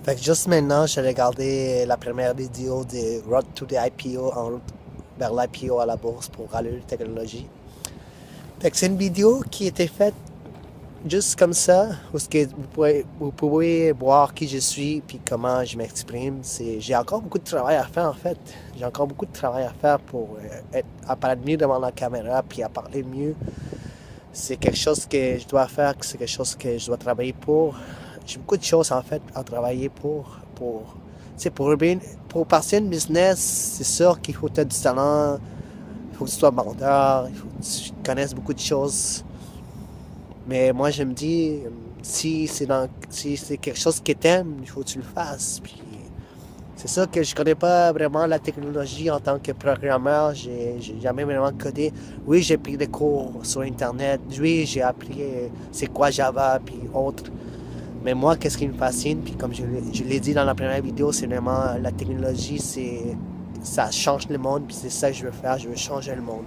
Fait que juste maintenant, j'ai regardé la première vidéo de Road to the IPO en route vers l'IPO à la bourse pour Allure Technologie. Fait que c'est une vidéo qui était faite juste comme ça, où vous pouvez voir qui je suis puis comment je m'exprime. J'ai encore beaucoup de travail à faire en fait. J'ai encore beaucoup de travail à faire pour apparaître mieux devant la caméra puis à parler mieux. C'est quelque chose que je dois faire, c'est quelque chose que je dois travailler pour. J'ai beaucoup de choses en fait à travailler pour, pour passer une business, c'est sûr qu'il faut être du talent, il faut que tu sois vendeur, il faut que tu connaisses beaucoup de choses. Mais moi je me dis, si c'est quelque chose que t'aimes, il faut que tu le fasses. Puis c'est ça que je connais pas vraiment la technologie en tant que programmeur. J'ai jamais vraiment codé. Oui, j'ai pris des cours sur Internet. Oui, j'ai appris c'est quoi Java puis autres. Mais moi, qu'est-ce qui me fascine, puis comme je l'ai dit dans la première vidéo, c'est vraiment la technologie, ça change le monde, puis c'est ça que je veux faire, je veux changer le monde.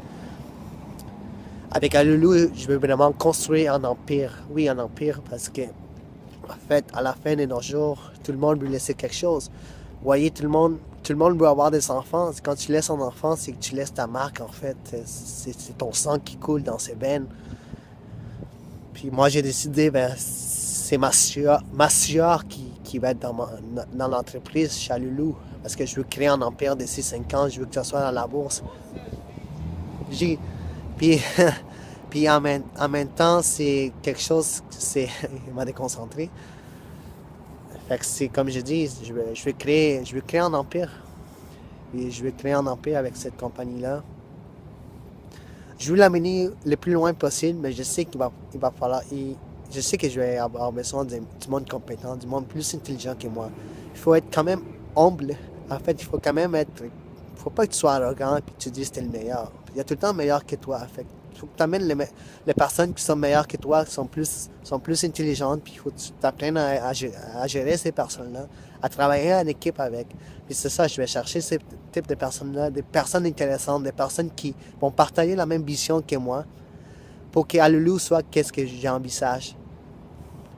Avec Alulu, je veux vraiment construire un empire. Oui, un empire, parce que, en fait, à la fin de nos jours, tout le monde veut laisser quelque chose. Vous voyez, tout le monde veut avoir des enfants. Quand tu laisses un enfant, c'est que tu laisses ta marque, en fait. C'est ton sang qui coule dans ses veines. Puis moi, j'ai décidé, c'est Massieur qui va être dans l'entreprise chez Alulu. Parce que je veux créer un empire d'ici 5 ans, je veux que ça soit dans la bourse. J'ai, puis, puis en même temps, c'est quelque chose, il m'a déconcentré. Fait que c'est comme je dis, je veux créer un empire. Et je veux créer un empire avec cette compagnie-là. Je veux l'amener le plus loin possible, mais je sais il va falloir. Je sais que je vais avoir besoin du monde compétent, du monde plus intelligent que moi. Il faut être quand même humble. En fait, il faut quand même être. Il faut pas que tu sois arrogant et que tu dises que tu es le meilleur. Il y a tout le temps meilleur que toi. Fait il faut que tu amènes les personnes qui sont meilleures que toi, qui sont plus intelligentes, puis il faut que tu t'apprennes à gérer ces personnes-là, à travailler en équipe avec. Puis c'est ça, je vais chercher ce type de personnes-là, des personnes intéressantes, des personnes qui vont partager la même vision que moi, pour qu'Alulu soit qu'est-ce que j'envisage.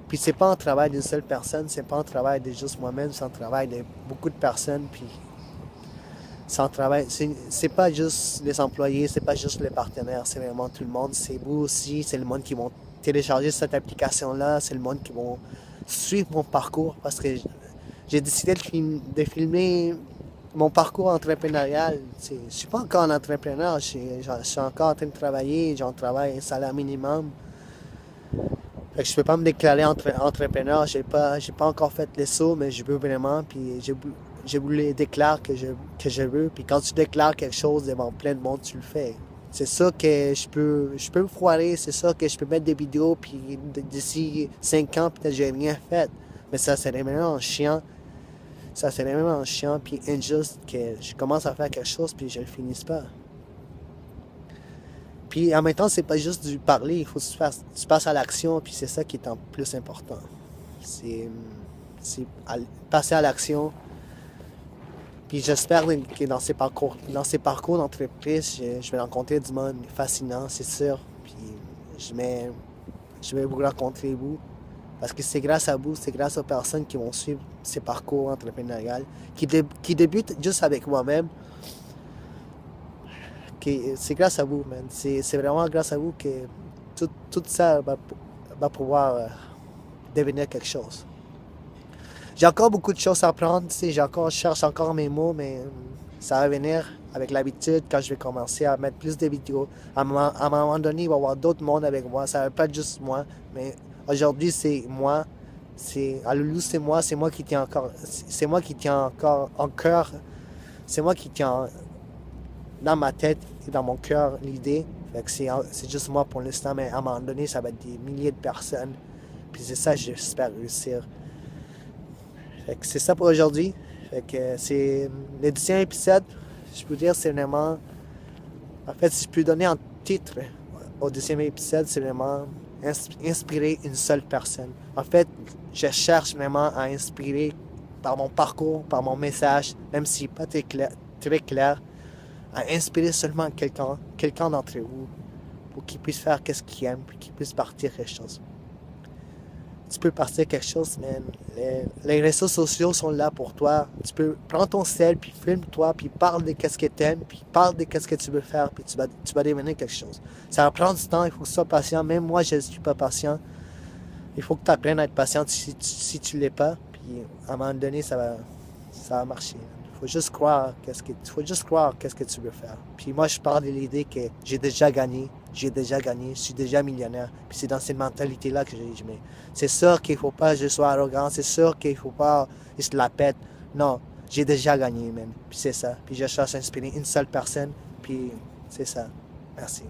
Puis c'est pas un travail d'une seule personne, c'est pas un travail de juste moi-même, c'est un travail de beaucoup de personnes, puis c'est un travail, c'est pas juste les employés, c'est pas juste les partenaires, c'est vraiment tout le monde, c'est vous aussi, c'est le monde qui vont télécharger cette application-là, c'est le monde qui vont suivre mon parcours, parce que j'ai décidé de filmer mon parcours entrepreneurial. Je ne suis pas encore un entrepreneur, je suis encore en train de travailler, j'en travaille un salaire minimum. Fait que je ne peux pas me déclarer entrepreneur, j'ai pas encore fait les sauts, mais je veux vraiment, puis je voulais déclarer que je veux, puis quand tu déclares quelque chose devant plein de monde, tu le fais. C'est ça que je peux me foirer, c'est ça que je peux mettre des vidéos, puis d'ici 5 ans, peut-être j'ai rien fait. Mais ça serait vraiment chiant. Ça serait vraiment chiant puis injuste que je commence à faire quelque chose puis je le finisse pas. Puis en même temps, c'est pas juste du parler, il faut que tu passes à l'action puis c'est ça qui est en plus important. C'est, c'est passer à l'action. Puis j'espère que dans ces parcours d'entreprise, je vais rencontrer du monde fascinant, c'est sûr. Puis je vais vous rencontrer vous. Parce que c'est grâce à vous, c'est grâce aux personnes qui vont suivre ces parcours entrepreneurial, qui débutent juste avec moi-même. C'est grâce à vous, man. C'est vraiment grâce à vous que tout ça va pouvoir devenir quelque chose. J'ai encore beaucoup de choses à apprendre, tu sais, je cherche encore mes mots, mais ça va venir avec l'habitude quand je vais commencer à mettre plus de vidéos. À un moment donné, il va y avoir d'autres mondes avec moi. Ça va pas être juste moi, mais aujourd'hui, c'est moi. Alulu, c'est moi qui tiens encore. C'est moi qui tiens encore en cœur. C'est moi qui tiens dans ma tête et dans mon cœur l'idée. Fait que c'est juste moi pour l'instant, mais à un moment donné, ça va être des milliers de personnes. Puis c'est ça que j'espère réussir. Fait que c'est ça pour aujourd'hui. Fait que c'est le 10e épisode. Je peux dire, c'est vraiment. En fait, si je peux donner un titre au 10e épisode, c'est vraiment inspirer une seule personne. En fait, je cherche vraiment à inspirer par mon parcours, par mon message, même s'il n'est pas très clair, à inspirer seulement quelqu'un d'entre vous, pour qu'il puisse faire ce qu'il aime, pour qu'il puisse partir quelque chose. tu peux partir quelque chose, man. Les réseaux sociaux sont là pour toi. Tu peux prendre ton sel, puis filme-toi, puis parle de qu'est-ce que t'aimes, puis parle de qu'est-ce que tu veux faire, puis tu vas devenir quelque chose. Ça va prendre du temps, il faut que tu sois patient. Même moi, je ne suis pas patient. Il faut que tu apprennes à être patient si tu l'es pas. Puis à un moment donné, ça va marcher. Faut juste croire qu'est-ce que tu veux faire. Puis moi, je parle de l'idée que j'ai déjà gagné, je suis déjà millionnaire. Puis c'est dans cette mentalité-là que je mets. C'est sûr qu'il faut pas que je sois arrogant, c'est sûr qu'il faut pas que je la pète. Non, j'ai déjà gagné, man. Puis c'est ça. Puis je cherche à inspirer une seule personne, puis c'est ça. Merci.